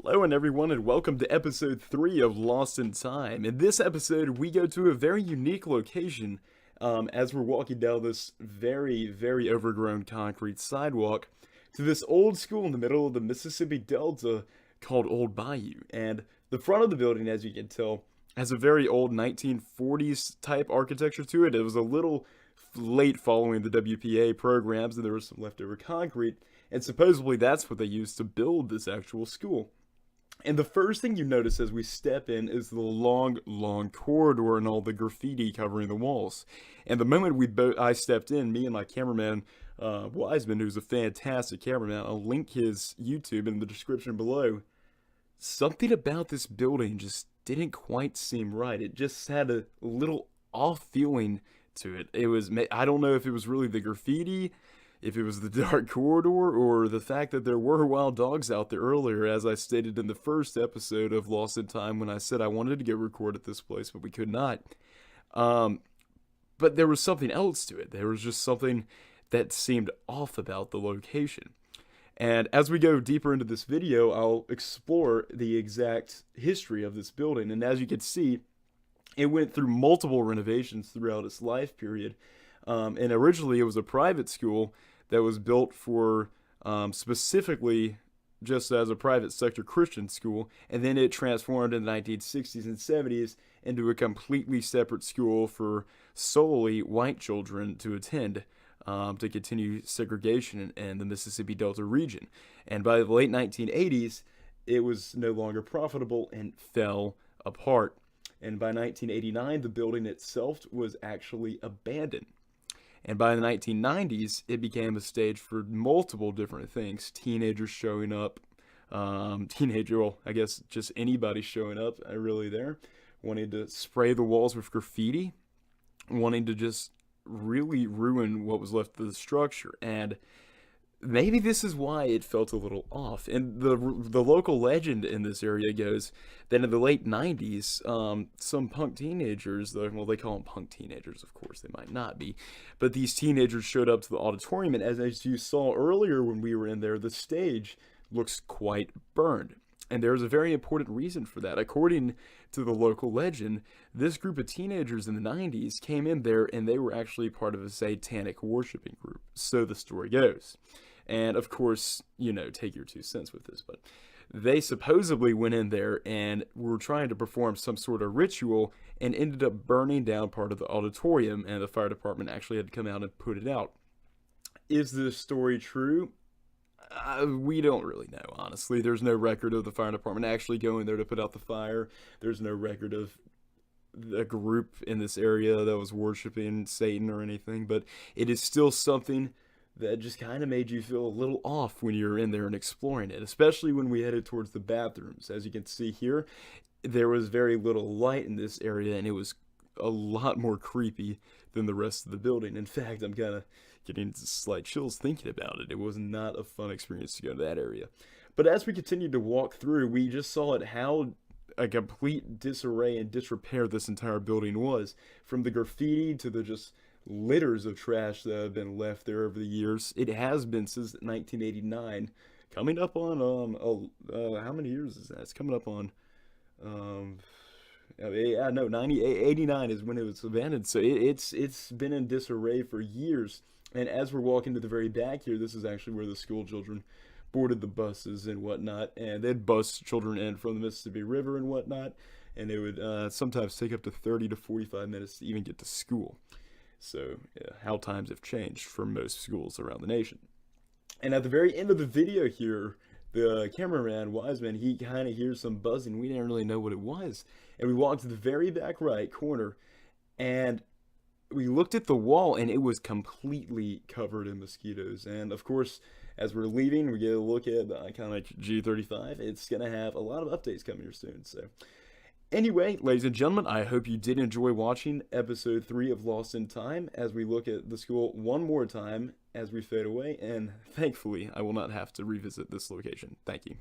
Hello and everyone, and welcome to episode 3 of Lost in Time. In this episode, we go to a very unique location as we're walking down this very overgrown concrete sidewalk to this old school in the middle of the Mississippi Delta called Old Bayou. And the front of the building, as you can tell, has a very old 1940s type architecture to it. It was a little late following the WPA programs, and there was some leftover concrete, and supposedly that's what they used to build this actual school. And the first thing you notice as we step in is the long corridor and all the graffiti covering the walls. And the moment I stepped in, me and my cameraman, Wiseman, who's a fantastic cameraman, I'll link his YouTube in the description below. Something about this building just didn't quite seem right. It just had a little off feeling to it. I don't know if it was really the graffiti, if it was the dark corridor, or the fact that there were wild dogs out there earlier, as I stated in the first episode of Lost in Time when I said I wanted to get record at this place, but we could not. But there was something else to it. There was just something that seemed off about the location. And as we go deeper into this video, I'll explore the exact history of this building. And as you can see, it went through multiple renovations throughout its life period. And originally it was a private school that was built for specifically just as a private sector Christian school, and then it transformed in the 1960s and 70s into a completely separate school for solely white children to attend to continue segregation in the Mississippi Delta region. And by the late 1980s, it was no longer profitable and fell apart. And by 1989, the building itself was actually abandoned. And by the 1990s, it became a stage for multiple different things. Teenagers showing up, I guess just anybody showing up really there, wanting to spray the walls with graffiti, wanting to just really ruin what was left of the structure. And maybe this is why it felt a little off. And the local legend in this area goes that in the late 90s, some punk teenagers, well, they call them punk teenagers, of course, they might not be, but these teenagers showed up to the auditorium, and as you saw earlier when we were in there, the stage looks quite burned. And there's a very important reason for that. According to the local legend, this group of teenagers in the 90s came in there and they were actually part of a satanic worshiping group. So the story goes. And of course, take your 2 cents with this, but they supposedly went in there and were trying to perform some sort of ritual and ended up burning down part of the auditorium, and the fire department actually had to come out and put it out. Is this story true? We don't really know, honestly. There's no record of the fire department actually going there to put out the fire. There's no record of a group in this area that was worshiping Satan or anything, but it is still something that just kind of made you feel a little off when you're in there and exploring it, especially when we headed towards the bathrooms. As you can see here, there was very little light in this area, and it was a lot more creepy than the rest of the building. In fact, I'm kind of getting slight chills thinking about it. It was not a fun experience to go to that area. But as we continued to walk through, we just saw how a complete disarray and disrepair this entire building was, from the graffiti to the just litters of trash that have been left there over the years. It has been since 1989, coming up on how many years is that? It's coming up on 89 is when it was abandoned. So it's been in disarray for years. And as we're walking to the very back here, this is actually where the school children boarded the buses and whatnot, and they'd bus children in from the Mississippi River and whatnot, and it would sometimes take up to 30 to 45 minutes to even get to school. So how times have changed for most schools around the nation. And at the very end of the video here, the cameraman, Wiseman, he kind of hears some buzzing. We didn't really know what it was. And we walked to the very back right corner, and we looked at the wall, and it was completely covered in mosquitoes. And of course, as we're leaving, we get a look at the iconic G35. It's going to have a lot of updates coming here soon. So anyway, ladies and gentlemen, I hope you did enjoy watching episode 3 of Lost in Time as we look at the school one more time as we fade away. And thankfully, I will not have to revisit this location. Thank you.